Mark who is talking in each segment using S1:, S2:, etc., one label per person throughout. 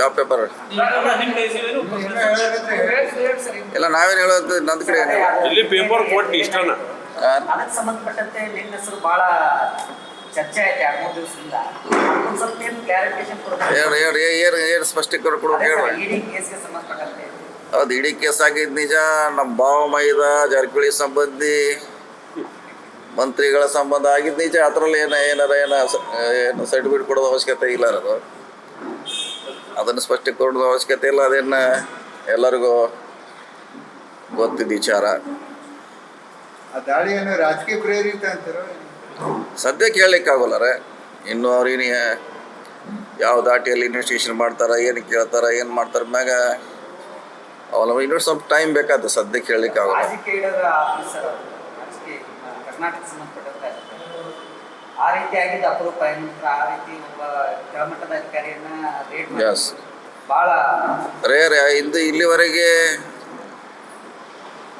S1: ಯಾವ ಪೇಪರ್ ಎಲ್ಲ ನಾವೇನು ಹೇಳೋದು ನಂದು ಕಡೆ
S2: ಇಲ್ಲಿ ಪೇಪರ್ ಕೊಟ್ಟು ಇಷ್ಟನ
S3: ಅದಕ್ಕೆ ಸಂಬಂಧಪಟ್ಟಂತೆ ನಿಮ್ಮ ಹೆಸರು ಬಹಳ ಚರ್ಚೆ ಆಯ್ತು 2-3 ದಿವಸದಿಂದ. ಒಂದು ಸ್ವಲ್ಪ ಏನು ಕ್ಲಾರಿಫಿಕೇಶನ್ ಕೊಡಬೇಕು.
S1: ಏನು ಸ್ಪಷ್ಟೀಕರಣ ಕೊಡೋದು ಹೇಳ್ರಿ.
S3: ಇಡಿ ಕೇಸ್ಗೆ ಸಂಬಂಧಪಟ್ಟಂತೆ
S1: ಹೌದು, ಇಡೀ ಕೇಸ್ ಆಗಿದ್ದು ನಿಜ. ನಮ್ಮ ಭಾವ ಮೈದ ಜಾರಕಿಹೊಳಿ ಸಂಬಂಧಿ ಮಂತ್ರಿಗಳ ಸಂಬಂಧ ಆಗಿದ್ದು ನಿಜ. ಅದರಲ್ಲಿ ಏನು ಸರ್ಟಿಫಿಕೇಟ್ ಕೊಡೋದು ಅವಶ್ಯಕತೆ ಇಲ್ಲ. ಅದನ್ನು ಸ್ಪಷ್ಟೀಕರಣದ ಅವಶ್ಯಕತೆ ಇಲ್ಲ. ಅದನ್ನು ಎಲ್ಲರಿಗೂ ಗೊತ್ತಿದ್ದ ವಿಚಾರ.
S4: ದಾಳಿಯನ್ನು ರಾಜಕೀಯ ಪ್ರೇರಿತ ಅಂತಾರೋ
S1: ಸದ್ಯಕ್ಕೆ ಹೇಳಲಿಕ್ಕಾಗಲ್ಲ ರೀ. ಇನ್ನು ಅವ್ರಿಗೆ ಯಾವ ದಾಟಿಯಲ್ಲಿ ಇನ್ವೆಸ್ಟಿಗೇಷನ್ ಮಾಡ್ತಾರೆ, ಏನು ಕೇಳ್ತಾರೆ, ಏನು ಮಾಡ್ತಾರೆ ಮ್ಯಾಗ ಅವಲ್ಲ ಇನ್ನೂ ಸ್ವಲ್ಪ ಟೈಮ್ ಬೇಕಾಗ್ತದೆ. ಸದ್ಯಕ್ಕೆ ಹೇಳಲಿಕ್ಕಾಗಲ್ಲ.
S3: ಕರ್ನಾಟಕ ಸಂಬಂಧಪಟ್ಟಂತೆ ಆ ರೀತಿಯಾಗಿದ್ದ ಅಪರೂಪ. ಆ ರೀತಿ ಒಬ್ಬ ಕೆಳಮಟ್ಟದ ಅಧಿಕಾರಿಯನ್ನ ರೇಟ್ ಭಾಳ
S1: ರೇರ್. ಇಲ್ಲಿವರೆಗೆ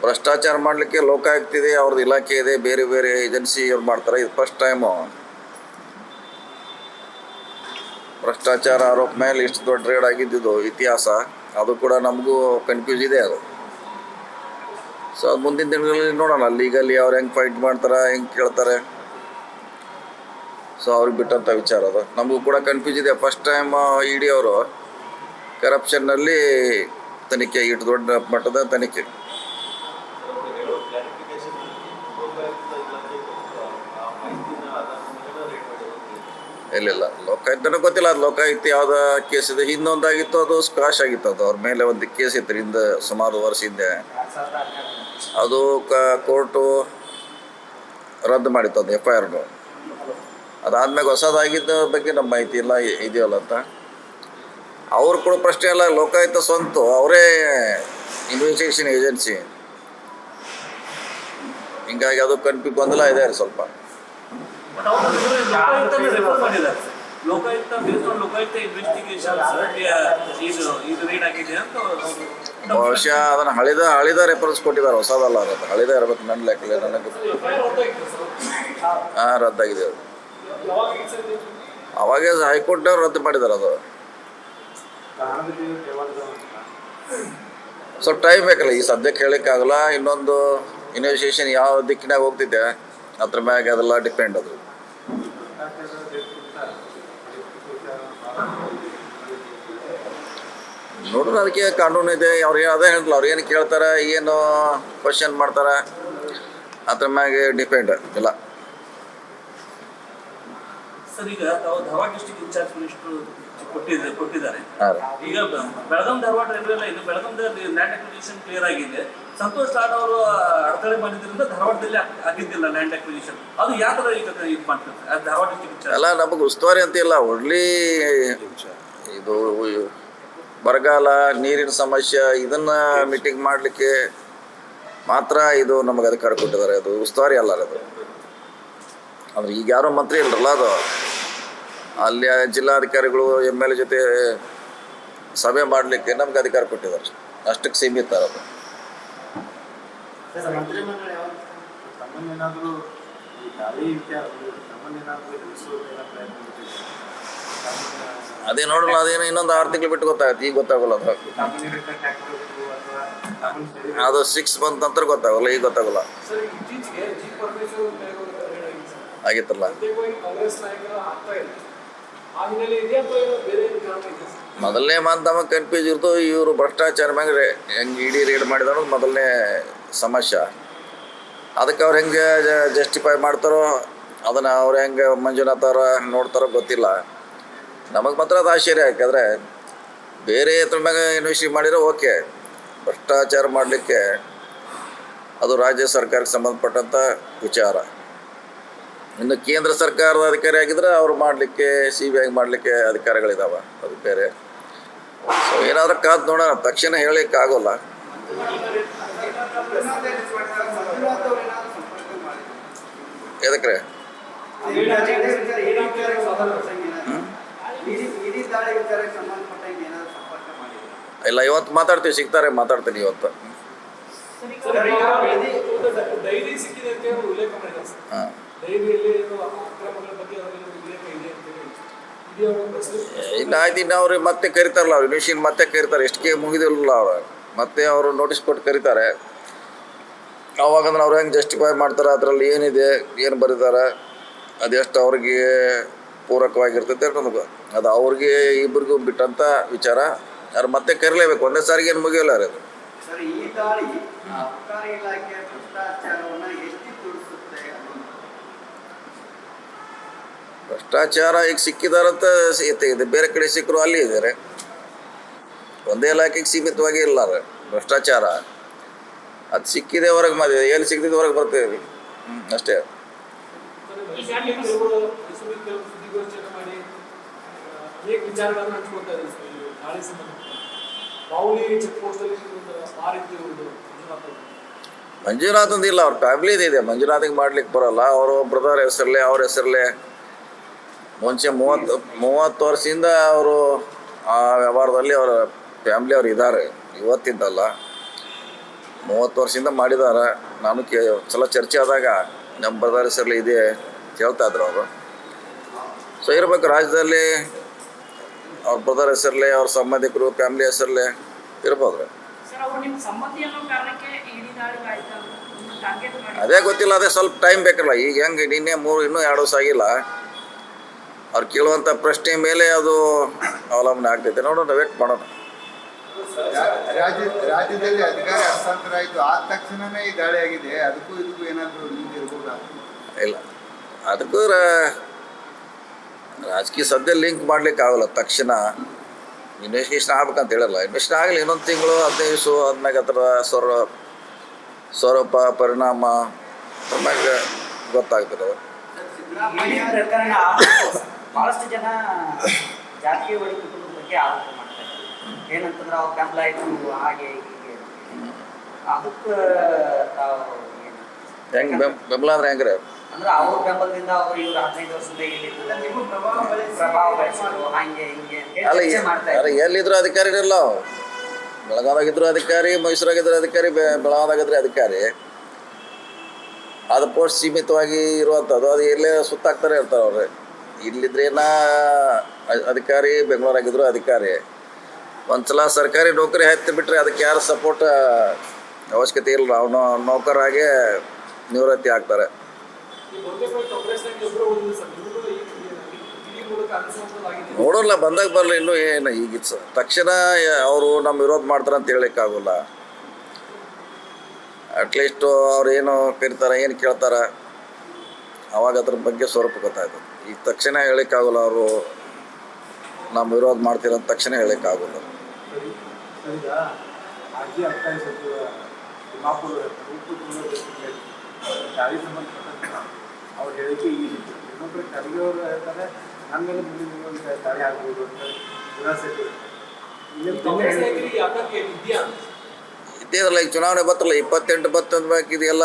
S1: ಭ್ರಷ್ಟಾಚಾರ ಮಾಡಲಿಕ್ಕೆ ಲೋಕಾಯುಕ್ತ ಇದೆ, ಅವ್ರದ್ದು ಇಲಾಖೆ ಇದೆ, ಬೇರೆ ಬೇರೆ ಏಜೆನ್ಸಿ ಅವ್ರು ಮಾಡ್ತಾರೆ. ಇದು ಫಸ್ಟ್ ಟೈಮು ಭ್ರಷ್ಟಾಚಾರ ಆರೋಪ ಮೇಲೆ ಇಷ್ಟು ದೊಡ್ಡ ರೇಡ್ ಆಗಿದ್ದು ಇತಿಹಾಸ. ಅದು ಕೂಡ ನಮಗೂ ಕನ್ಫ್ಯೂಸ್ ಇದೆ ಅದು. ಸೊ ಅದು ಮುಂದಿನ ದಿನಗಳಲ್ಲಿ ನೋಡೋಣ. ಲೀಗಲಿ ಅವ್ರು ಹೆಂಗೆ ಫೈಟ್ ಮಾಡ್ತಾರೆ, ಹೆಂಗೆ ಕೇಳ್ತಾರೆ. ಸೊ ಅವ್ರಿಗೆ ಬಿಟ್ಟಂಥ ವಿಚಾರ ಅದು. ನಮಗೂ ಕೂಡ ಕನ್ಫ್ಯೂಸ್ ಇದೆ. ಫಸ್ಟ್ ಟೈಮ್ ಇಡಿ ಅವರು ಕರಪ್ಷನ್ನಲ್ಲಿ ತನಿಖೆ, ಇಷ್ಟು ದೊಡ್ಡ ಮಟ್ಟದ ತನಿಖೆ. ಇಲ್ಲ ಲೋಕಾಯುಕ್ತನೂ ಗೊತ್ತಿಲ್ಲ. ಅದು ಲೋಕಾಯುಕ್ತ ಯಾವುದ ಕೇಸ್ ಇದೆ. ಇನ್ನೊಂದಾಗಿತ್ತು, ಅದು ಸ್ಕ್ವಾಶ್ ಆಗಿತ್ತು. ಅದು ಅವ್ರ ಮೇಲೆ ಒಂದು ಕೇಸ್ ಇತ್ತು ಹಿಂದೆ, ಸುಮಾರು ವರ್ಷ ಹಿಂದೆ. ಅದು ಕೋರ್ಟು ರದ್ದು ಮಾಡಿತ್ತು ಅದು FIR. ಅದಾದ್ಮೇಲೆ ಹೊಸದಾಗಿದ್ದ ಬಗ್ಗೆ ನಮ್ಮ ಮಾಹಿತಿ ಇಲ್ಲ ಇದೆಯಲ್ಲ ಅಂತ. ಅವ್ರು ಕೂಡ ಪ್ರಶ್ನೆ ಇಲ್ಲ. ಲೋಕಾಯುಕ್ತ ಸ್ವಂತ ಅವರೇ ಇನ್ವೆಸ್ಟಿಗೇಷನ್ ಏಜೆನ್ಸಿ. ಹಿಂಗಾಗಿ ಅದು ಗೊಂದಲ ಇದೆ ಸ್ವಲ್ಪ. ಬಹುಶಃ ಅದನ್ನು ಹಳಿದ ರೆಫರೆನ್ಸ್ ಕೊಟ್ಟಿದ್ದಾರೆ, ಹೊಸದಲ್ಲ. ಅದು ಹಳಿದ ಇರಬೇಕು ನನ್ನ ಲೆಕ್ಕ. ನನಗೆ ರದ್ದಾಗಿದೆ ಅದು. ಅವಾಗೇ ಹೈಕೋರ್ಟ್ನವ್ರು ರದ್ದು ಮಾಡಿದ್ದಾರೆ ಅದು. ಸ್ವಲ್ಪ ಟೈಮ್ ಬೇಕಲ್ಲ. ಈ ಸದ್ಯಕ್ಕೆ ಹೇಳೋಕ್ಕಾಗಲ್ಲ. ಇನ್ನೊಂದು ಇನ್ವೆಸ್ಟಿಗೇಷನ್ ಯಾವ ದಿಕ್ಕಿನಾಗ ಹೋಗ್ತಿದ್ದೆ ಅದ್ರ ಮ್ಯಾಗೆ ಅದೆಲ್ಲ ಡಿಪೆಂಡ್. ಅದು ನೋಡೋಣ. ಅದಕ್ಕೆ ಕಾನೂನು ಇದೆ. ಅವ್ರು ಅದೇ ಹೇಳಿಲ್ಲ. ಅವ್ರು ಏನು ಕೇಳ್ತಾರೆ, ಏನು ಕ್ವಶನ್ ಮಾಡ್ತಾರೆ, ಅದ್ರ ಮ್ಯಾಗೆ ಡಿಪೆಂಡ್ ಇಲ್ಲ.
S5: ಸರ್, ಈಗ ತಾವು ಧಾರವಾಡ ಡಿಸ್ಟ್ರಿಕ್ಟ್ ಇನ್ಚಾರ್ಜ್ ಮಿನಿಸ್ಟರ್ ಕೊಟ್ಟಿದ್ದಾರೆ. ಈಗ ಬೆಳಗಾಂ ಧಾರವಾಡ ರೈಲ್ವೆ ಲೈನ್, ಬೆಳಗಾಂದಲ್ಲಿ ಲ್ಯಾಂಡ್ ಅಕ್ವಿಸಿಷನ್ ಕ್ಲಿಯರ್ ಆಗಿದೆ. ಸಂತೋಷ್ ಲಾಡ್ ಅವರು ಅಡೆತಡೆ ಮಾಡಿದ್ರಿಂದ ಧಾರವಾಡದಲ್ಲಿ ಆಗಿದ್ದಿಲ್ಲ ಲ್ಯಾಂಡ್ ಅಕ್ವಿಸಿಷನ್. ಅದು ಯಾವ ಥರ ಈಗ ಇದು ಮಾಡ್ತಾರೆ ಧಾರವಾಡ ಡಿಸ್ಟ್ರಿಕ್ಟ್
S1: ಎಲ್ಲ ನಮಗೆ ಉಸ್ತುವಾರಿ ಅಂತ ಇಲ್ಲ. ಒಳ್ಳೆ ಇದು ಬರಗಾಲ, ನೀರಿನ ಸಮಸ್ಯೆ, ಇದನ್ನು ಮೀಟಿಂಗ್ ಮಾಡಲಿಕ್ಕೆ ಮಾತ್ರ ಇದು ನಮಗೆ ಅಧಿಕಾರ ಕೊಟ್ಟಿದ್ದಾರೆ. ಅದು ಉಸ್ತುವಾರಿ ಅಲ್ಲ ಅದು. ಅಂದ್ರೆ ಈಗ ಯಾರೋ ಮಂತ್ರಿ ಇಲ್ಲರಲ್ಲ, ಅದು ಅಲ್ಲಿ ಜಿಲ್ಲಾಧಿಕಾರಿಗಳು MLA ಜೊತೆ ಸಭೆ ಮಾಡಲಿಕ್ಕೆ ನಮ್ಗೆ ಅಧಿಕಾರ ಕೊಟ್ಟಿದ್ದಾರೆ. ಅಷ್ಟಕ್ಕೆ ಸೀಮಿತ ಅದು. ಅದೇ ನೋಡಲ್ಲ. ಅದೇನು ಇನ್ನೊಂದು 6 ತಿಂಗಳು ಬಿಟ್ಟು ಗೊತ್ತಾಗುತ್ತೆ. ಈಗ ಗೊತ್ತಾಗಲ್ಲ ಅದು. ಅದು 6 ಮಂತ್ ನಂತರ ಗೊತ್ತಾಗಲ್ಲ. ಈಗ ಗೊತ್ತಾಗಲ್ಲ. ಆಗಿತ್ತಲ್ಲ. ಮೊದಲನೇ ಮಂತ್ ನಮಗೆ ಕನ್ಫ್ಯೂಸ್ ಇರ್ತು. ಇವರು ಭ್ರಷ್ಟಾಚಾರ ಮ್ಯಾಗ ಹೆಂಗೆ ಇಡಿ ರೇಡ್ ಮಾಡಿದಾರೋ ಮೊದಲನೇ ಸಮಸ್ಯೆ. ಅದಕ್ಕೆ ಅವ್ರು ಹೆಂಗೆ ಜಸ್ಟಿಫೈ ಮಾಡ್ತಾರೋ, ಅದನ್ನು ಅವ್ರು ಹೆಂಗೆ ಮಂಜುನಾಥ್ ಅವ್ರ ನೋಡ್ತಾರೋ ಗೊತ್ತಿಲ್ಲ. ನಮಗೆ ಮಾತ್ರ ಅದು ಆಶ್ಚರ್ಯ. ಯಾಕಂದರೆ ಬೇರೆ ಅದ್ರ ಮ್ಯಾಗ ಇನ್ವೆಸ್ಟಿ ಮಾಡಿರೋ ಓಕೆ. ಭ್ರಷ್ಟಾಚಾರ ಮಾಡಲಿಕ್ಕೆ ಅದು ರಾಜ್ಯ ಸರ್ಕಾರಕ್ಕೆ ಸಂಬಂಧಪಟ್ಟಂಥ ವಿಚಾರ. ಇನ್ನು ಕೇಂದ್ರ ಸರ್ಕಾರದ ಅಧಿಕಾರಿ ಆಗಿದ್ರೆ ಅವ್ರು ಮಾಡಲಿಕ್ಕೆ, CBI ಮಾಡಲಿಕ್ಕೆ ಅಧಿಕಾರಗಳಿದ್ದಾವೆ. ಅದು ಬೇರೆ. ಸೊ ಏನಾದರೂ ಕಾದು ನೋಡೋಣ. ತಕ್ಷಣ ಹೇಳಲಿಕ್ಕಾಗೋಲ್ಲ. ಎದಕ್ರೆ ಇಲ್ಲ, ಇವತ್ತು ಮಾತಾಡ್ತೀವಿ. ಸಿಗ್ತಾರೆ, ಮಾತಾಡ್ತೀನಿ ಇವತ್ತು. ಹಾಂ, ಇನ್ನು ಆಯ್ತು, ಇನ್ನು ಅವ್ರಿಗೆ ಮತ್ತೆ ಕರಿತಾರಲ್ಲ, ಅವ್ರು ಮಿಷಿನ್ ಮತ್ತೆ ಕರಿತಾರೆ, ಎಷ್ಟಕ್ಕೆ ಮುಗಿದಿಲ್ಲ ಅವ್ರು, ಮತ್ತೆ ಅವರು ನೋಟಿಸ್ ಕೊಟ್ಟು ಕರೀತಾರೆ. ಅವಾಗಂದ್ರೆ ಅವ್ರು ಹೆಂಗೆ ಜಸ್ಟಿಫೈ ಮಾಡ್ತಾರೆ, ಅದರಲ್ಲಿ ಏನಿದೆ, ಏನು ಬರೀತಾರೆ, ಅದೆಷ್ಟು ಅವ್ರಿಗೆ ಪೂರಕವಾಗಿರ್ತೈತೆ ಅನ್ನೋದು ಅದು ಅವ್ರಿಗೆ ಇಬ್ಬರಿಗೂ ಬಿಟ್ಟಂಥ ವಿಚಾರ. ಅವ್ರು ಮತ್ತೆ ಕರಿಲೇಬೇಕು, ಒಂದೇ ಸಾರಿಗೆ ಏನು ಮುಗಿಯಲ್ಲ ರೀ ಅದು.
S6: ಸರ್, ಈ ದಾಳಿ ಅಬಕಾರಿ ಇಲಾಖೆಯ ಭ್ರಷ್ಟಾಚಾರವನ್ನು ಎಷ್ಟು ತೋರಿಸುತ್ತೆ?
S1: ಭ್ರಷ್ಟಾಚಾರ ಈಗ ಸಿಕ್ಕಿದಾರಂತ ಇದೆ, ಬೇರೆ ಕಡೆ ಸಿಕ್ಕರು ಅಲ್ಲಿ ಇದ್ದಾರೆ, ಒಂದೇ ಇಲಾಖೆಗೆ ಸೀಮಿತವಾಗಿ ಇಲ್ಲ ರೀ ಭ್ರಷ್ಟಾಚಾರ. ಅದು ಸಿಕ್ಕಿದೆ ಹೊರಗೆ ಮಾಡಿದೆ, ಎಲ್ಲಿ ಸಿಕ್ಕಿದೆ ಹೊರಗೆ ಬರ್ತೇವೆ ರೀ, ಅಷ್ಟೇ.
S7: ಸುದ್ದಿಗೋಷ್ಠಿಯನ್ನು ಮಾಡಿ ಅನೇಕ ವಿಚಾರಗಳನ್ನು ಹಂಚ್ಕೊಳ್ತಾ ಇದ್ದಾರೆ ಸರ್. ಈ ದಾಳಿ ಸಂಬಂಧ ಬಾವುಲಿ ಚೆಕ್ ಪೋಸ್ಟ್ ಅಲ್ಲಿ ಆ ರೀತಿ
S1: ಮಂಜುನಾಥ್ ಅಂದಿಲ್ಲ, ಅವ್ರ ಫ್ಯಾಮಿಲಿದು ಇದೆ, ಮಂಜುನಾಥಿಗೆ ಮಾಡ್ಲಿಕ್ಕೆ ಬರೋಲ್ಲ. ಅವರು ಬ್ರದರ್ ಹೆಸರಲ್ಲೇ, ಅವ್ರ ಹೆಸರಲ್ಲೇ ಮುಂಚೆ 30 ವರ್ಷದಿಂದ ಅವರು ಆ ವ್ಯವಹಾರದಲ್ಲಿ ಅವರ ಫ್ಯಾಮ್ಲಿ ಅವ್ರು ಇದ್ದಾರೆ, ಇವತ್ತಿದ್ದಲ್ಲ, 30 ವರ್ಷದಿಂದ ಮಾಡಿದ್ದಾರೆ. ನಾನು ಸಲ ಚರ್ಚೆ ಆದಾಗ ನಮ್ಮ ಬ್ರದರ್ ಹೆಸರಲ್ಲಿ ಇದೆ ಹೇಳ್ತಾಯಿದ್ರು ಅವರು. ಸೊ ಇರಬೇಕು, ರಾಜ್ಯದಲ್ಲಿ ಅವ್ರ ಬ್ರದರ್ ಹೆಸರಲ್ಲೇ, ಅವ್ರ ಸಂಬಂಧಿಕರು ಫ್ಯಾಮ್ಲಿ ಹೆಸರಲ್ಲೇ ಇರ್ಬೋದು.
S3: ಸರ್, ಅವ್ರು ನಿಮ್ಮ ಸಂಬಂಧಿ ಅನ್ನೋ ಕಾರಣಕ್ಕೆ ಇಡೀ ದಾಳಿ ಆಯ್ತು ಟಾರ್ಗೆಟ್ ಮಾಡಿ
S1: ಅದೇ ಗೊತ್ತಿಲ್ಲ, ಅದೇ ಸ್ವಲ್ಪ ಟೈಮ್ ಬೇಕಲ್ಲ. ಈಗ ಹೆಂಗೆ ನಿನ್ನೆ ಇನ್ನೂ 2 ವರ್ಷ ಆಗಿಲ್ಲ, ಅವ್ರು ಕೇಳುವಂಥ ಪ್ರಶ್ನೆ ಮೇಲೆ ಅದು ಅವಲಂಬನೆ ಆಗ್ತೈತೆ. ನೋಡೋಣ, ವೇಟ್ ಮಾಡೋಣ.
S4: ರಾಜ್ಯದಲ್ಲಿ ಅಧಿಕಾರ ಹಸ್ತಾಂತರ ಆಯಿತು, ಆದ ತಕ್ಷಣನೇ ಈ ದಾಳಿ ಆಗಿದೆ. ಅದಕ್ಕೂ ಇದಕ್ಕೂ ಏನಾದರೂ ಲಿಂಕ್ ಇರ್ಬೋದಾ?
S1: ಇಲ್ಲ, ಅದಕ್ಕೂ ರಾಜಕೀಯ ಸದ್ಯ ಲಿಂಕ್ ಮಾಡ್ಲಿಕ್ಕೆ ಆಗಲ್ಲ. ತಕ್ಷಣ ಇನ್ವೆಸ್ಟಿಗೇಷನ್ ಆಗ್ಬೇಕಂತ ಹೇಳಲ್ಲ. ಇನ್ವೆಸ್ಟಿಗೇಷನ್ ಆಗಲಿ, ಇನ್ನೊಂದು ತಿಂಗಳು 15 ದಿವಸ ಆದ್ಮ್ಯಾಗ ಅದರ ಸ್ವರೂಪ ಪರಿಣಾಮ ನಮಗೆ ಗೊತ್ತಾಗ್ತದೆ.
S3: ಇಡೀ ಪ್ರಕರಣ ಬಹಳಷ್ಟು ಜನ ಜಾರಕಿಹೊಳಿ ಕುಟುಂಬದ ಬಗ್ಗೆ ಆರೋಪ ಮಾಡ್ತಾರೆ. ಏನಂತಂದ್ರೆ ಅವ್ರ ಬೆಂಬಲ ಇತ್ತು, ಹಾಗೆ ಹೀಗೆ. ಅದಕ್ಕೆ ತಾವು
S1: ಹೆಂಗೆ ಬೆಂಬಲ ಅಂದ್ರೆ ಹೆಂಗ್ರೆ?
S3: ಅಂದ್ರೆ ಅವ್ರ ಬೆಂಬಲದಿಂದ ಅವರು ಇವ್ರು 15 ವರ್ಷದಿಂದ ಇಲ್ಲಿ ಪ್ರಭಾವ ಬೆಳೆಸಿದ್ರು, ಹಂಗೆ ಹಿಂಗೆ ಅಂತ
S1: ಅಲ್ಲ,
S3: ಚರ್ಚೆ ಮಾಡ್ತಾ ಇದ್ದಾರೆ.
S1: ಎಲ್ಲಿದ್ರು ಅಧಿಕಾರಿ ಇರಲ್ಲ. ಬೆಳಗಾವಿಯಾಗಿದ್ರು ಅಧಿಕಾರಿ, ಮೈಸೂರಾಗಿದ್ರು ಅಧಿಕಾರಿ, ಬೆಳಗಾವಿಯಾಗಿದ್ರೆ ಅಧಿಕಾರಿ. ಅದು ಪೋಸ್ಟ್ ಸೀಮಿತವಾಗಿ ಇರುವಂಥದ್ದು, ಅದು ಎಲ್ಲೇ ಸುತ್ತಾಗ್ತಾರೆ ಇರ್ತಾರೆ ಅವ್ರು. ಇಲ್ಲಿದ್ರೇನ ಅಧಿಕಾರಿ, ಬೆಂಗಳೂರಾಗಿದ್ರು ಅಧಿಕಾರಿ. ಒಂದ್ಸಲ ಸರ್ಕಾರಿ ನೌಕರಿ ಹತ್ತಿ ಬಿಟ್ಟರೆ ಅದಕ್ಕೆ ಯಾರು ಸಪೋರ್ಟ್ ಅವಶ್ಯಕತೆ ಇಲ್ಲ, ಅವನು ನೌಕರಾಗೆ ನಿವೃತ್ತಿ ಆಗ್ತಾರೆ. ನೋಡೋಲ್ಲ, ಬಂದಾಗ ಬರಲಿ. ಇನ್ನೂ ಏನು ಈಗ ತಕ್ಷಣ ಅವರು ನಮ್ಮ ವಿರೋಧ ಮಾಡ್ತಾರೆ ಅಂತ ಹೇಳೋಕ್ಕಾಗೋಲ್ಲ. ಅಟ್ಲೀಸ್ಟು ಅವ್ರು ಏನು ಕರೀತಾರೆ, ಏನು ಕೇಳ್ತಾರೆ, ಅವಾಗ ಅದ್ರ ಬಗ್ಗೆ ಸ್ವರೂಪ ಗೊತ್ತಾಯ್ತು. ಈಗ ತಕ್ಷಣ ಹೇಳೋಕ್ಕಾಗೋಲ್ಲ, ಅವರು ನಮ್ಮ ವಿರೋಧ ಮಾಡ್ತೀರಂತ ತಕ್ಷಣ ಹೇಳೋಕ್ಕಾಗೋಲ್ಲ.
S7: ಈಗ ಮಾಜಿ ಅಬಕಾರಿ ಸಚಿವ ತಿಮ್ಮಾಪುರ ದಾಳಿ ಸಂಬಂಧಪಟ್ಟಂತೆ ಅವ್ರ ಹೇಳಿಕೆ ಈ ರೀತಿ. ಇನ್ನೊಬ್ಬರು ಖರ್ಗೆ ಅವರು ಹೇಳ್ತಾರೆ, ನನ್ನ ಮೇಲೆ ಮುಂದಿನ ದಾಳಿ ಆಗ್ಬೋದು ಅಂತ ದುರಾಸೆ.
S1: ಇದ್ದೇದಲ್ಲ, ಈಗ ಚುನಾವಣೆ ಬತ್ತಲ್ಲ, 28 ಬತ್ತಂದ್ಬೇಕು, ಇದೆಲ್ಲ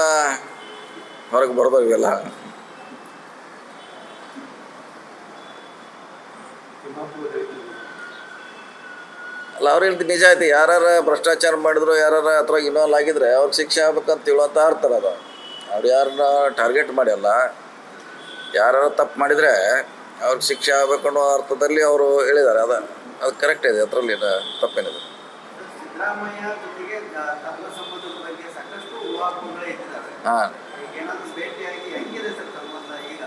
S1: ಹೊರಗೆ ಬರ್ದವು ಇವೆಲ್ಲ. ಅಲ್ಲ, ಅವ್ರು ಹೇಳ್ತೀನಿ ನಿಜ ಐತಿ. ಯಾರು ಭ್ರಷ್ಟಾಚಾರ ಮಾಡಿದ್ರು, ಯಾರು ಅಥವಾ ಇನ್ವಾಲ್ವ್ ಆಗಿದ್ರೆ ಅವ್ರಿಗೆ ಶಿಕ್ಷೆ ಆಗ್ಬೇಕಂತ ಹೇಳುವಂಥ ಇರ್ತಾರೆ. ಅದು ಅವ್ರು ಯಾರನ್ನ ಟಾರ್ಗೆಟ್ ಮಾಡಿಲ್ಲ, ಯಾರು ತಪ್ಪು ಮಾಡಿದರೆ ಅವ್ರಿಗೆ ಶಿಕ್ಷೆ ಆಗಬೇಕು ಅನ್ನೋ ಅರ್ಥದಲ್ಲಿ ಅವರು ಹೇಳಿದ್ದಾರೆ. ಅದು ಕರೆಕ್ಟ್ ಇದೆ, ಅದರಲ್ಲಿ ತಪ್ಪೇನಿದೆ.
S6: ಸಿದ್ದರಾಮಯ್ಯ ಜೊತೆಗೆ ತಮ್ಮ ಸಂಬಂಧದ ಬಗ್ಗೆ ಸಾಕಷ್ಟು ಊಹಾಪೋಹಗಳು ಇಟ್ಟಿದ್ದಾರೆ.
S1: ಹಾಂ,
S6: ಏನಾದರೂ ಭೇಟಿಯಾಗಿ ಹೆಂಗಿದೆ ಸರ್ ಸಂಬಂಧ ಈಗ?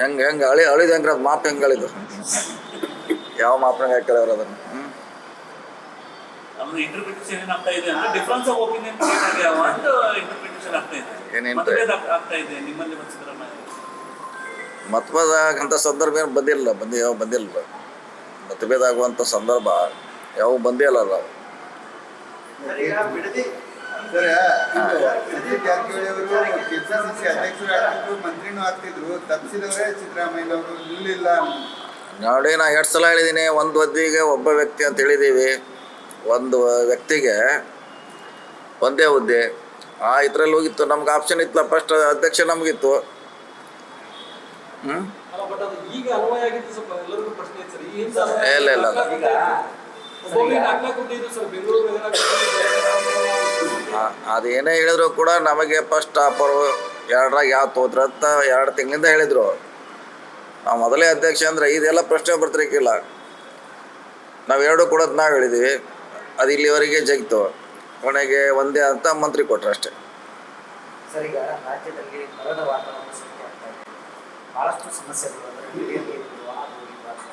S1: ಹೆಂಗೆ ಅಳಿದು ಹೆಂಗ್ರೆ ಅದು ಮಾಪ್ ಹೆಂಗೆ ಅಳಿದು? ಯಾವ ಮಾಪನಾಗ ಹಾಕ್ತಾರೆ ಅವ್ರು ಅದನ್ನು?
S5: ನಮ್ದು ಇಂಟರ್ಪ್ರಿಟೇಷನ್ ಏನಾಗ್ತಾ ಇದೆ ಅಂದ್ರೆ ಡಿಫರೆನ್ಸ್ ಆಫ್ ಒಪಿನಿಯನ್ ಕ್ರಿಯೇಟ್ ಆಗ್ಯಾವ ಅಂತ ಇಂಟರ್ಪ್ರಿಟೇಷನ್ ಆಗ್ತಾ ಇದೆ.
S1: ಏನೇನು
S5: ಮತಭೇದ ಆಗ್ತಾ ಇದೆ ನಿಮ್ಮಲ್ಲಿ ಮತ್ತು ಸಿದ್ದರಾಮಯ್ಯ.
S1: ಮತಭೇದ ಆಗುವಂಥ ಸಂದರ್ಭ ಏನು ಬಂದಿಲ್ಲ. ಮತಭೇದ ಆಗುವಂಥ ಸಂದರ್ಭ ಯಾವ ಬಂದೇ ಇಲ್ಲ.
S6: ಸರ್, ಈಗ ಬಿಡದಿ
S4: ಸರ್, ಸತೀಶ್ ಜಾರಕಿಹೊಳಿ ಅವರು ಕೆಪಿಸಿಸಿ ಅಧ್ಯಕ್ಷರು ಆಗ್ತಿದ್ರು, ಮಂತ್ರಿನೂ ಆಗ್ತಿದ್ರು. ತಪ್ಪಿಸಿದವರೇ ಸಿದ್ದರಾಮಯ್ಯನವರು. ನಿಲ್ಲಿಲ್ಲ.
S1: ನೋಡಿ, ನಾ 2 ಸಲ ಹೇಳಿದ್ದೀನಿ, ಒಂದು ಹುದ್ದೆಗೆ ಒಬ್ಬ ವ್ಯಕ್ತಿ ಅಂತ ಹೇಳಿದ್ದೀವಿ. ಒಂದು ವ್ಯಕ್ತಿಗೆ ಒಂದೇ ಹುದ್ದೆ. ಇದರಲ್ಲಿ ಹೋಗಿತ್ತು, ನಮ್ಗೆ ಆಪ್ಷನ್ ಇತ್ತಲ್ಲ, ಫಸ್ಟ್ ಅಧ್ಯಕ್ಷ ನಮಗಿತ್ತು.
S7: ಬಟ್ ಅದು ಈಗ ಅನ್ವಯ ಆಗಿದ್ದು ಸ್ವಲ್ಪ ಎಲ್ಲರಿಗೂ ಪ್ರಶ್ನೆ ಇತ್ತು ಸರ್.
S1: ಇಲ್ಲ
S7: ಸರ್, ಬೆಂಗಳೂರು
S1: ಅದೇನೇ ಹೇಳಿದ್ರು ಕೂಡ ನಮಗೆ ಫಸ್ಟ್ ಆಫರು 2ರಾಗ ಯಾವ ತೋದ್ರ ಅಂತ 2 ತಿಂಗಳಿಂದ ಹೇಳಿದರು. ನಾವು ಮೊದಲೇ ಅಧ್ಯಕ್ಷ ಅಂದರೆ ಇದೆಲ್ಲ ಪ್ರಶ್ನೆ ಬರ್ತಿರಕ್ಕಿಲ್ಲ. ನಾವು ಎರಡು ಕೊಡೋದು ನಾವು ಹೇಳಿದ್ದೀವಿ, ಅದು ಇಲ್ಲಿವರೆಗೆ ಜಗಿತು. ಕೊನೆಗೆ ಒಂದೇ ಅಂತ ಮಂತ್ರಿ ಕೊಟ್ಟರು ಅಷ್ಟೇ.
S3: ಸರ್, ಈಗ ರಾಜ್ಯದಲ್ಲಿ ಬರದ ವಾತಾವರಣ ಸೃಷ್ಟಿ ಆಗ್ತಾ ಇದೆ. ಭಾಳಷ್ಟು ಸಮಸ್ಯೆಗಳು ಅಂದರೆ ನೀರಿರ್ಬೋದು, ಅದು ಇದು ಅಂತ.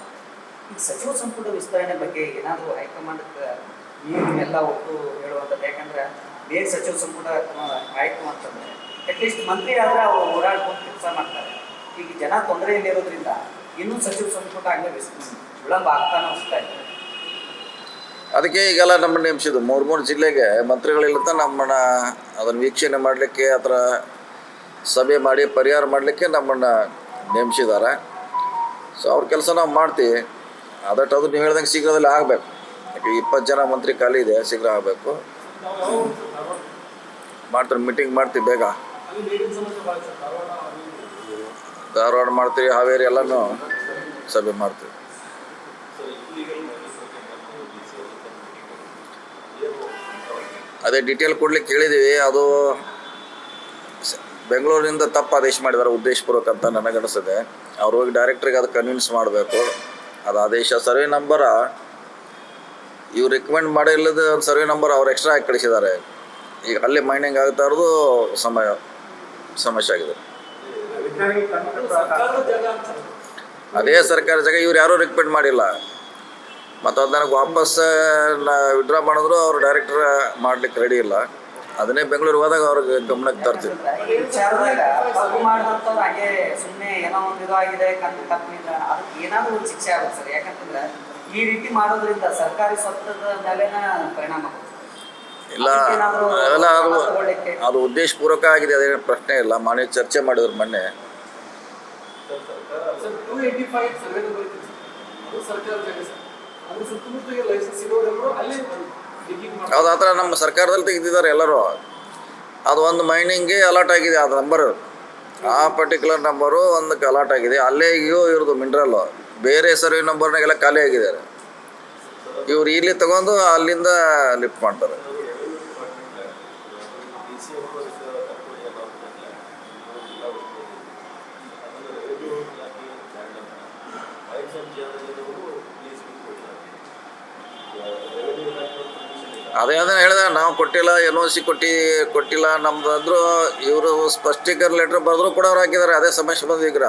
S3: ಈಗ ಸಚಿವ ಸಂಪುಟ ವಿಸ್ತರಣೆ ಬಗ್ಗೆ ಏನಾದರೂ ಹೈಕಮಾಂಡ್ಗೆ ನೀರಿನೆಲ್ಲ ಒಟ್ಟು ಹೇಳುವಂಥದ್ದು. ಯಾಕಂದ್ರೆ ಬೇಗ ಸಚಿವ ಸಂಪುಟ ಆಯಿತು ಅಂತಂದರೆ ಅಟ್ಲೀಸ್ಟ್ ಮಂತ್ರಿ ಆದರೆ ಅವರು ಓಡಾಡ್ಕೊಂಡು ಕೆಲಸ ಮಾಡ್ತಾರೆ. ಈಗ ಜನ ತೊಂದರೆಯಲ್ಲಿರೋದ್ರಿಂದ ಇನ್ನೂ ಸಚಿವ ಸಂಪುಟ ಹಂಗೆ ವಿಳಂಬ ಆಗ್ತಾನೆ ಹೋಗ್ತಾ ಇದೆ.
S1: ಅದಕ್ಕೆ ಈಗೆಲ್ಲ ನಮ್ಮನ್ನು ನೇಮಿಸಿದ್ದು 3 ಜಿಲ್ಲೆಗೆ ಮಂತ್ರಿಗಳಿಲ್ಲದ ನಮ್ಮನ್ನು ಅದನ್ನು ವೀಕ್ಷಣೆ ಮಾಡಲಿಕ್ಕೆ, ಆ ಥರ ಸಭೆ ಮಾಡಿ ಪರಿಹಾರ ಮಾಡಲಿಕ್ಕೆ ನಮ್ಮನ್ನು ನೇಮಿಸಿದ್ದಾರೆ. ಸೊ ಅವ್ರ ಕೆಲಸ ನಾವು ಮಾಡ್ತೀವಿ. ಅದಟ್ಟು ಅದು ನೀವು ಹೇಳ್ದಂಗೆ ಶೀಘ್ರದಲ್ಲಿ ಆಗಬೇಕು. ಯಾಕೆ 20 ಜನ ಮಂತ್ರಿ ಖಾಲಿ ಇದೆ, ಶೀಘ್ರ ಆಗಬೇಕು.
S7: ನಾವು ಯಾವ ಊರು ಸರ್? ಧಾರವಾಡ?
S1: ಮಾಡ್ತೀವಿ, ಮೀಟಿಂಗ್ ಮಾಡ್ತೀವಿ ಬೇಗ.
S7: ಅಲ್ಲಿ ನೀರಿನ ಸಮಸ್ಯೆ ಭಾಳ ಸರ್. ಧಾರವಾಡ
S1: ಧಾರವಾಡ ಮಾಡ್ತೀವಿ, ಹಾವೇರಿ ಎಲ್ಲನೂ ಸಭೆ ಮಾಡ್ತೀವಿ. ಅದೇ ಡೀಟೇಲ್ ಕೊಡ್ಲಿಕ್ಕೆ ಹೇಳಿದ್ದೀವಿ. ಅದು ಬೆಂಗಳೂರಿನಿಂದ ತಪ್ಪು ಆದೇಶ ಮಾಡಿದ್ದಾರೆ ಉದ್ದೇಶಪೂರ್ವಕ ಅಂತ ನನಗನ್ನಿಸ್ತದೆ. ಅವ್ರು ಹೋಗಿ ಡೈರೆಕ್ಟ್ರಿಗೆ ಅದು ಕನ್ವಿನ್ಸ್ ಮಾಡಬೇಕು. ಅದು ಆದೇಶ ಸರ್ವೆ ನಂಬರ ಇವ್ರು ರೆಕಮೆಂಡ್ ಮಾಡಿಲ್ಲದ ಒಂದು ಸರ್ವೆ ನಂಬರ್ ಅವ್ರು ಎಕ್ಸ್ಟ್ರಾ ಹಾಕಿ ಕಳಿಸಿದ್ದಾರೆ. ಈಗ ಅಲ್ಲೇ ಮೈನಿಂಗ್ ಆಗ್ತಾ ಇರೋದು ಸಮಸ್ಯೆ ಆಗಿದೆ.
S7: ಸರ್ಕಾರದ ಜಾಗ ಅಂತ ಸರ್.
S1: ಅದೇ ಸರ್ಕಾರ ಜಾಗ ಇವ್ರು ಯಾರೂ ರೆಕಮೆಂಡ್ ಮಾಡಿಲ್ಲ. ಮತ್ತು ಅದು ನನಗೆ ವಾಪಸ್ ವಿಡ್ರಾ ಮಾಡಿದ್ರು ಅವ್ರು ಡೈರೆಕ್ಟರ್ ಮಾಡ್ಲಿಕ್ಕೆ ರೆಡಿ ಇಲ್ಲ. ಅದನ್ನೇ ಬೆಂಗಳೂರಿಗೆ ಹೋದಾಗ ಅವ್ರಿಗೆ ಗಮನಕ್ಕೆ ತರ್ತೀವಿ.
S3: ಈ ವಿಚಾರದಾಗ ತಪ್ಪು ಮಾಡಿದಂಥವ್ರು ಹಾಗೆ ಸುಮ್ಮನೆ ಏನೋ ಒಂದು ಇದು ಆಗಿದೆ ತಪ್ಪಿಲ್ಲ, ಅದಕ್ಕೆ ಏನಾದರೂ ಒಂದು ಶಿಕ್ಷೆ ಆಗುತ್ತೆ ಸರ್. ಯಾಕಂತಂದ್ರೆ ಈ ರೀತಿ ಮಾಡೋದ್ರಿಂದ ಸರ್ಕಾರಿ ಸ್ವತ್ತದ ಮೇಲೆನ ಪರಿಣಾಮ ಆಗುತ್ತೆ.
S1: ಇಲ್ಲ ಅವೆಲ್ಲ ಅದು ಉದ್ದೇಶಪೂರ್ವಕ ಆಗಿದೆ, ಅದೇನು ಪ್ರಶ್ನೆ ಇಲ್ಲ. ಮಾನ್ಯ ಚರ್ಚೆ ಮಾಡಿದ್ರು ಮೊನ್ನೆ.
S7: ಸರ್ 285 ಸರ್ವೆ ನಂಬರ್ ಇದೆ ಸರ್. ಅದು ಸರ್ಕಾರ ಜಾಗ ಸರ್. ಅದು ಸುತ್ತಮುತ್ತ ಲೈಸೆನ್ಸ್ ಇರೋರೆಲ್ಲರೂ ಅಲ್ಲಿ ಡಿಗ್ಗಿಂಗ್ ಮಾಡ್ತಾರೆ.
S1: ಅದು ಆ ಥರ ನಮ್ಮ ಸರ್ಕಾರದಲ್ಲಿ ತೆಗೆದಿದ್ದಾರೆ ಎಲ್ಲರೂ. ಅದು ಒಂದು ಮೈನಿಂಗ್ಗೆ ಅಲಾಟ್ ಆಗಿದೆ. ಅದು ನಂಬರು, ಆ ಪರ್ಟಿಕ್ಯುಲರ್ ನಂಬರು ಒಂದಕ್ಕೆ ಅಲಾಟ್ ಆಗಿದೆ. ಅಲ್ಲೇ ಇವ್ರದ್ದು ಮಿನರಲ್ಲು ಬೇರೆ ಸರ್ವೆ ನಂಬರ್ನಾಗೆಲ್ಲ ಖಾಲಿ ಆಗಿದ್ದಾರೆ. ಇವ್ರು ಇಲ್ಲಿ ತಗೊಂಡು ಅಲ್ಲಿಂದ ಲಿಫ್ಟ್ ಮಾಡ್ತಾರೆ. ಅದೇ ಹೇಳಿದೆ, ನಾವು ಕೊಟ್ಟಿಲ್ಲ, NOC ಕೊಟ್ಟಿಲ್ಲ ನಮ್ದಂದ್ರು. ಇವರು ಸ್ಪಷ್ಟೀಕರಣ ಲೆಟ್ರ್ ಬರೆದ್ರು ಕೂಡ ಅವ್ರು ಹಾಕಿದ್ದಾರೆ. ಅದೇ ಸಮಸ್ಯೆ ಬಂದು ಈಗ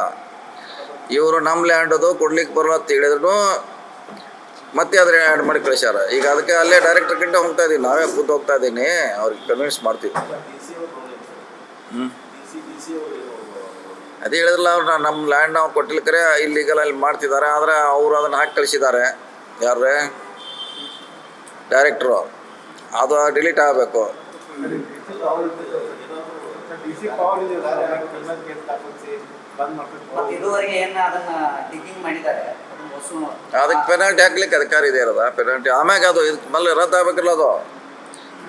S1: ಇವರು ನಮ್ಮ ಲ್ಯಾಂಡದು ಕೊಡ್ಲಿಕ್ಕೆ ಬರೋಲ್ಲ ಅಂತ ಹೇಳಿದ್ರು, ಮತ್ತೆ ಅದ್ರ ಆ್ಯಡ್ ಮಾಡಿ ಕಳಿಸ್ಯಾರ. ಈಗ ಅದಕ್ಕೆ ಅಲ್ಲೇ ಡೈರೆಕ್ಟರ್ ಕಿಂತ ಹೋಗ್ತಾ ಇದ್ದೀವಿ, ನಾವೇ ಖುದ್ದು ಹೋಗ್ತಾ ಇದ್ದೀನಿ, ಅವ್ರಿಗೆ ಕನ್ವಿನ್ಸ್ ಮಾಡ್ತೀವಿ. ಅದೇ ಹೇಳಿದ್ರಲ್ಲ, ಅವ್ರು ನಮ್ಮ ಲ್ಯಾಂಡ್ ನಾವು ಕೊಟ್ಟಿಲ್ಕರೆ ಇಲ್ಲಿಗಲ್ ಅಲ್ಲಿ ಮಾಡ್ತಿದ್ದಾರೆ. ಆದರೆ ಅವರು ಅದನ್ನು ಹಾಕಿ ಕಳಿಸಿದ್ದಾರೆ. ಯಾರೇ ಡೈರೆಕ್ಟ್ರು, ಅದು ಡಿಲೀಟ್ ಆಗಬೇಕು.
S3: ಮತ್ತು ಇದುವರೆಗೆ ಏನು ಅದನ್ನ ಡಿಗ್ಗಿಂಗ್ ಮಾಡಿದ್ದಾರೆ, ಅದನ್ನ ವಸೂಲು
S1: ಅದಕ್ಕೆ ಪೆನಾಲ್ಟಿ ಹಾಕ್ಲಿಕ್ಕೆ ಅಧಿಕಾರ ಇದೆ ಇರೋದ ಪೆನಾಲ್ಟಿ. ಆಮ್ಯಾಗ ಅದು ಇದಕ್ಕೆ ಮళ్ళీ ರದ್ದು ಆಗ್ಬೇಕಲ್ಲ. ಅದು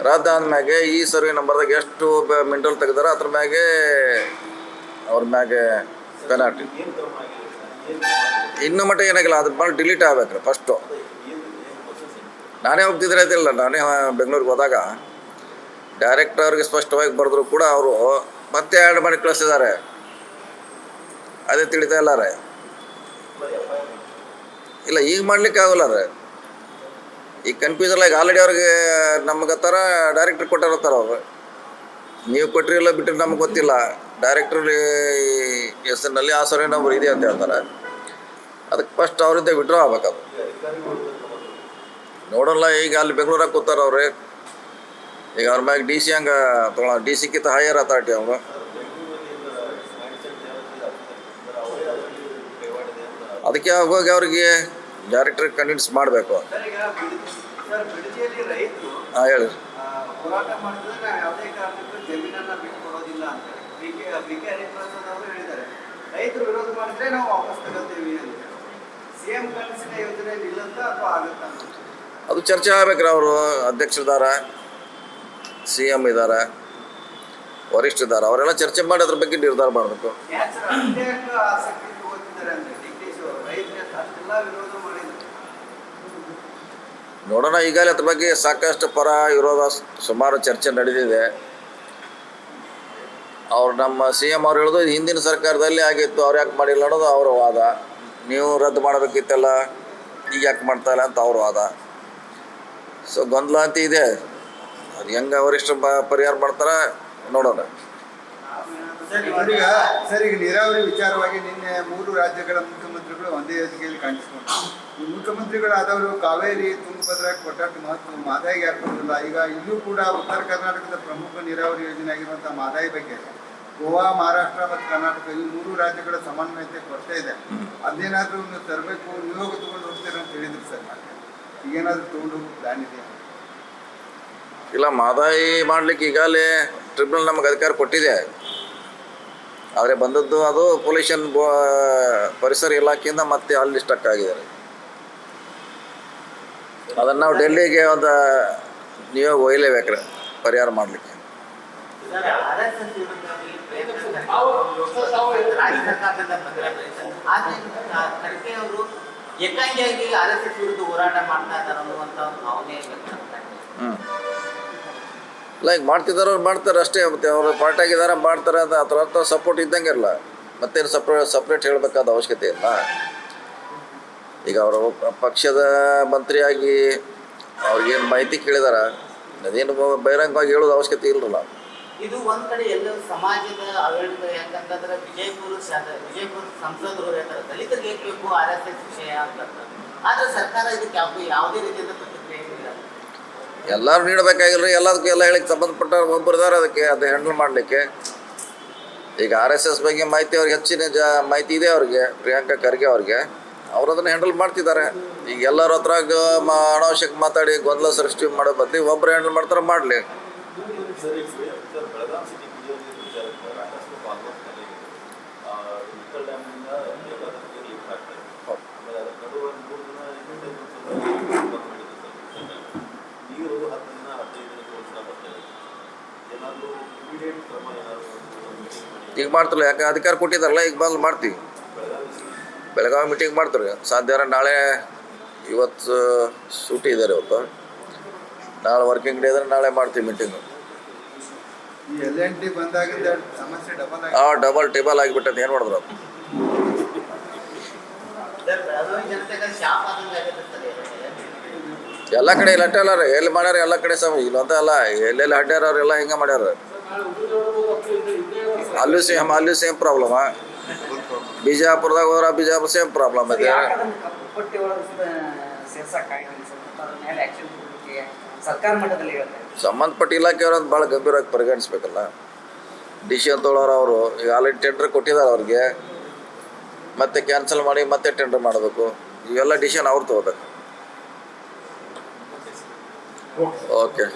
S1: ರದ್ದು ಆದ್ಮ್ಯಾಗೆ ಈ ಸರ್ವೆ ನಂಬರ್ದಾಗ ಎಷ್ಟು ಮಿನರಲ್ ತೆಗೆದಾರ ಅದ್ರ ಮ್ಯಾಗೆ ಅವ್ರ ಮ್ಯಾಗೆ ಪೆನಾಲ್ಟಿ. ಇನ್ನೂ ಮಟ್ಟ ಏನಾಗಿಲ್ಲ, ಅದ್ರ ಮೇಲೆ ಡಿಲೀಟ್ ಆಗ್ಬೇಕ್ರಿ ಫಸ್ಟು. ನಾನೇ ಹೋಗ್ತಿದ್ರೆ ಐತಿಲ್ಲ, ನಾನೇ ಬೆಂಗಳೂರಿಗೆ ಹೋದಾಗ ಡೈರೆಕ್ಟ್ ಅವ್ರಿಗೆ ಸ್ಪಷ್ಟವಾಗಿ ಬರೆದ್ರು ಕೂಡ ಅವರು ಮತ್ತೆ ಆ್ಯಡ್ ಮಾಡಿ ಕಳಿಸಿದ್ದಾರೆ. ಅದೇ ತಿಳಿತಾ ಇಲ್ಲ ರೇ. ಇಲ್ಲ ಈಗ ಮಾಡ್ಲಿಕ್ಕೆ ಆಗೋಲ್ಲ ರೀ. ಈಗ ಕನ್ಫ್ಯೂಸನ್ ಆಗಿ ಆಲ್ರೆಡಿ ಅವ್ರಿಗೆ ನಮ್ಗೆ ಥರ ಡೈರೆಕ್ಟ್ರ್ ಕೊಟ್ಟಿರ್ತಾರೆ ಅವರು. ನೀವು ಕೊಟ್ಟಿರಲ್ಲ ಬಿಟ್ಟರೆ ನಮ್ಗೆ ಗೊತ್ತಿಲ್ಲ. ಡೈರೆಕ್ಟ್ರ್ ಹೆಸರಿನಲ್ಲಿ ಆ ಸರ್ವೆ ನಂಬರ್ ಇದೆ ಅಂತ ಹೇಳ್ತಾರೆ. ಅದಕ್ಕೆ ಫಸ್ಟ್ ಅವರಿಂದ ವಿಡ್ರಾ ಆಗ್ಬೇಕದು. ನೋಡೋಲ್ಲ, ಈಗ ಅಲ್ಲಿ ಬೆಂಗಳೂರಾಗ ಕೂತಾರ ಅವ್ರೆ. ಈಗ ಅವ್ರ ಮ್ಯಾಗ DC ಹಂಗೆ ತೊಗೊಳ, DC ಕಿಂತ ಹೈಯರ್ ಅಥಾರಿಟಿ ಅವರು. ಅದಕ್ಕೆ ಹೋಗಿ ಅವ್ರಿಗೆ ಡೈರೆಕ್ಟ್ರ್ ಕನ್ವಿನ್ಸ್ ಮಾಡಬೇಕು.
S6: ಸರ್, ಈಗ ಬಿಡದಿಯಲ್ಲಿ ರೈತರು
S1: ಹಾಂ ಹೇಳಿ.
S6: ಹೋರಾಟ ಮಾಡಿದ್ರೆ ನಾವು ಯಾವುದೇ ಕಾರಣಕ್ಕೂ ಜಮೀನನ್ನ ಬಿಟ್ಕೊಡೋದಿಲ್ಲ ಅಂತ BK ಹರಿಪ್ರಸಾದ್ ಅವರು ಹೇಳಿದ್ದಾರೆ. ರೈತರು ವಿರೋಧ ಮಾಡಿದ್ರೆ ನಾವು ವಾಪಸ್ ತಗೋತೀವಿ ಅಂತ. CM ಕನಸಿನ ಯೋಜನೆ ನಿಲ್ಲಂತ ಅಥವಾ ಆಗುತ್ತಾ?
S1: ಅದು ಚರ್ಚೆ ಆಗ್ಬೇಕ್ರಿ. ಅವರು ಅಧ್ಯಕ್ಷರಿದ್ದಾರೆ, CM ಇದ್ದಾರೆ, ವರಿಷ್ಠರಿದ್ದಾರೆ. ಅವರೆಲ್ಲ ಚರ್ಚೆ ಮಾಡಿ ಅದ್ರ ಬಗ್ಗೆ ನಿರ್ಧಾರ ಮಾಡಬೇಕು.
S6: ಯಾಕೆ ಸರ್ ಅಷ್ಟೇ ಆಸಕ್ತಿ ತಗೋತಿದ್ದಾರೆ ಅಂದರೆ DKಶಿ ಅವರು ರೈತರಿಗೆ ಅಷ್ಟೆಲ್ಲ ವಿರೋಧ ಮಾಡಿದ್ರು?
S1: ನೋಡೋಣ, ಈಗಾಗಲೇ ಅದ್ರ ಬಗ್ಗೆ ಸಾಕಷ್ಟು ಪರ ವಿರೋಧ ಸುಮಾರು ಚರ್ಚೆ ನಡೆದಿದೆ. ಅವ್ರು ನಮ್ಮ ಸಿ ಎಮ್ ಅವ್ರು ಹೇಳೋದು ಹಿಂದಿನ ಸರ್ಕಾರದಲ್ಲಿ ಆಗಿತ್ತು, ಅವ್ರು ಯಾಕೆ ಮಾಡಿಲ್ಲ ಅನ್ನೋದು ಅವ್ರ ವಾದ. ನೀವು ರದ್ದು ಮಾಡಬೇಕಿತ್ತಲ್ಲ, ಈಗ ಯಾಕೆ ಮಾಡ್ತಾಯಿಲ್ಲ ಅಂತ ಅವ್ರ ವಾದ. ಸೊ ಗೊಂದಲ ಅಂತ ಇದೆ. ಅದು ಹೆಂಗೆ ಅವರಿಷ್ಟು ಪರಿಹಾರ ಮಾಡ್ತಾರೆ ನೋಡೋಣ.
S4: ಸರ್ ಈಗ ನೀರಾವರಿ ವಿಚಾರವಾಗಿ ನಿನ್ನೆ 3 ರಾಜ್ಯಗಳ ಮುಖ್ಯಮಂತ್ರಿಗಳು ಒಂದೇ ವೇದಿಕೆಯಲ್ಲಿ ಕಾಣಿಸಿಕೊಂಡ್ರು. ಈ ಮುಖ್ಯಮಂತ್ರಿಗಳಾದವರು ಕಾವೇರಿ ತುಂಗಭದ್ರಾ ಕೊಟ್ಟಟ್ಟು ಮಹತ್ವ ಮಾದಾಯಿಗೆ ಹಾಕೋದಿಲ್ಲ. ಈಗ ಇಲ್ಲೂ ಕೂಡ ಉತ್ತರ ಕರ್ನಾಟಕದ ಪ್ರಮುಖ ನೀರಾವರಿ ಯೋಜನೆ ಆಗಿರುವಂಥ ಮಾದಾಯಿ ಬಗ್ಗೆ ಗೋವಾ, ಮಹಾರಾಷ್ಟ್ರ ಮತ್ತು ಕರ್ನಾಟಕ ಈ 3 ರಾಜ್ಯಗಳ ಸಮನ್ವಯತೆ ಕೊರತೆ ಇದೆ. ಅದೇನಾದರೂ ನೀವು ತರಬೇಕು, ನಿಯೋಗ ತೊಗೊಂಡು ಹೋಗ್ತೀರ ಅಂತ ಹೇಳಿದ್ರು ಸರ್. ಈಗೇನಾದರೂ ತೊಗೊಂಡು ಹೋಗೋ ಪ್ಲ್ಯಾನ್ ಇದೆಯಾ?
S1: ಇಲ್ಲ, ಮಾದಾಯಿ ಮಾಡಲಿಕ್ಕೆ ಈಗಾಗಲೇ ಟ್ರಿಬ್ಯುನಲ್ ನಮಗೆ ಅಧಿಕಾರ ಕೊಟ್ಟಿದೆ. ಆದರೆ ಬಂದದ್ದು ಅದು ಪೊಲ್ಯೂಷನ್ ಪರಿಸರ ಇಲಾಖೆಯಿಂದ ಮತ್ತೆ ಅಲ್ಲಿ ಸ್ಟಕ್ ಆಗಿದ್ದಾರೆ. ಅದನ್ನು ನಾವು ಡೆಲ್ಲಿಗೆ ಒಂದು ನಿಯೋಗ ಒಯ್ಯಲೇಬೇಕ್ರೆ ಪರಿಹಾರ ಮಾಡಲಿಕ್ಕೆ.
S3: ಏಕಾಂಗಿಯಾಗಿ RSS ವಿರುದ್ಧ ಹೋರಾಟ ಮಾಡ್ತಾ ಇದ್ದಾರೆ ಅನ್ನುವಂಥ ಒಂದು ಭಾವನೆ
S1: ಲೈಕ್ ಮಾಡ್ತಿದ್ದಾರೆ, ಅವ್ರು ಮಾಡ್ತಾರೆ ಅಷ್ಟೇ. ಮತ್ತು ಅವರು ಪಾರ್ಟಿಯಾಗಿದ್ದಾರೆ ಮಾಡ್ತಾರೆ ಅಂತ ಆ ಥರ ಸಪೋರ್ಟ್ ಇದ್ದಂಗೆ ಇರಲ್ಲ. ಮತ್ತೇನು ಸಪ್ರೇಟ್ ಹೇಳಬೇಕಾದ ಅವಶ್ಯಕತೆ ಇಲ್ಲ. ಈಗ ಅವರು ಪಕ್ಷದ ಮಂತ್ರಿಯಾಗಿ ಅವ್ರಿಗೇನು ಮಾಹಿತಿ ಕೇಳಿದಾರ, ಅದೇನು ಬಹಿರಂಗವಾಗಿ ಹೇಳೋದು ಅವಶ್ಯಕತೆ ಇಲ್ಲಲ್ಲ.
S3: ಇದು ಒಂದ್ ಕಡೆ ಎಲ್ಲ ಸಮಾಜದ ಆಡಳಿತ, ಯಾಕಂತಂದ್ರೆ ವಿಜಯಪುರ ಸಂಸದರು ಹೇಳ್ತಾರೆ ದಲಿತರಿಗೆ ಬೇಕು RSS ವಿಷಯ ಅಂತ. ಆದ್ರೆ ಸರ್ಕಾರ ಇದಕ್ಕೆ ಯಾವುದೇ ರೀತಿಯಿಂದ ಪ್ರತಿಕ್ರಿಯೆ ಇಲ್ಲ.
S1: ಎಲ್ಲರೂ ನೀಡಬೇಕಾಗಿಲ್ಲ, ಎಲ್ಲದಕ್ಕೂ ಎಲ್ಲ ಹೇಳಿಕ್ಕೆ ಸಂಬಂಧಪಟ್ಟ ಒಬ್ಬರಿದ್ದಾರೆ ಅದಕ್ಕೆ ಅದು ಹ್ಯಾಂಡಲ್ ಮಾಡಲಿಕ್ಕೆ. ಈಗ RSS ಬಗ್ಗೆ ಮಾಹಿತಿ ಅವ್ರಿಗೆ ಹೆಚ್ಚಿನ ಮಾಹಿತಿ ಇದೆ ಅವ್ರಿಗೆ, ಪ್ರಿಯಾಂಕಾ ಖರ್ಗೆ ಅವ್ರಿಗೆ. ಅವ್ರು ಅದನ್ನು ಹ್ಯಾಂಡಲ್ ಮಾಡ್ತಿದ್ದಾರೆ. ಈಗ ಎಲ್ಲರ ಹತ್ರ ಅನಾವಶ್ಯಕ ಮಾತಾಡಿ ಗೊಂದಲ ಸೃಷ್ಟಿ ಮಾಡೋ ಬದಲಿ ಒಬ್ಬರು ಹ್ಯಾಂಡಲ್ ಮಾಡ್ತಾರೆ, ಮಾಡಲಿ. ಈಗ ಮಾಡ್ತಿರಲ್ಲ, ಯಾಕೆ ಅಧಿಕಾರ ಕೊಟ್ಟಿದ್ದಾರಲ್ಲ, ಈಗ ಬಂದು ಮಾಡ್ತೀವಿ. ಬೆಳಗಾವಿ ಮೀಟಿಂಗ್ ಮಾಡ್ತಾರೆ ಸಾಧ್ಯ. ನಾಳೆ ಇವತ್ತು ಸೂಟಿ ಇದ್ದಾರೆ, ಇವತ್ತು ನಾಳೆ ವರ್ಕಿಂಗ್ ಡೇ ಇದ್ರೆ ನಾಳೆ ಮಾಡ್ತೀವಿ ಮೀಟಿಂಗು.
S4: ಬಂದಾಗಿಂದ ಸಮಸ್ಯೆ ಡಬಲ್
S1: ಟೇಬಲ್ ಆಗಿಬಿಟ್ಟದ್ದು. ಏನು ಮಾಡಿದ್ರು ಅದು ಎಲ್ಲ ಕಡೆ ಲಟ್ಟೆ ಅಲ್ಲ ರೀ, ಎಲ್ಲಿ ಮಾಡ್ಯಾರ ಎಲ್ಲ ಕಡೆ ಇಲ್ಲ ಅಂತ ಅಲ್ಲ, ಎಲ್ಲೆಲ್ಲಿ ಅಡ್ಡ್ಯಾರ ಅವರೆಲ್ಲ ಹಿಂಗೆ ಮಾಡ್ಯಾರ. ಅಲ್ಲೂ ಸೇಮ್ ಪ್ರಾಬ್ಲಮ. ಬಿಜಾಪುರದಾಗ ಹೋದ್ರ ಬಿಜಾಪುರ ಸೇಮ್ ಪ್ರಾಬ್ಲಮ್ ಇದೆ. ಸಂಬಂಧಪಟ್ಟ ಇಲಾಖೆಯವ್ರಂತ ಭಾಳ ಗಂಭೀರವಾಗಿ ಪರಿಗಣಿಸ್ಬೇಕಲ್ಲ. ಡಿಸಿಷನ್ ತೊಗೊಳೋರು ಅವರು. ಈಗ ಆಲ್ರೆಡಿ ಟೆಂಡರ್ ಕೊಟ್ಟಿದ್ದಾರೆ ಅವ್ರಿಗೆ, ಮತ್ತೆ ಕ್ಯಾನ್ಸಲ್ ಮಾಡಿ ಮತ್ತೆ ಟೆಂಡರ್ ಮಾಡಬೇಕು. ಇವೆಲ್ಲ ಡಿಸಿಷನ್ ಅವ್ರು ತೊಗೋಬೇಕು. ಓಕೆ.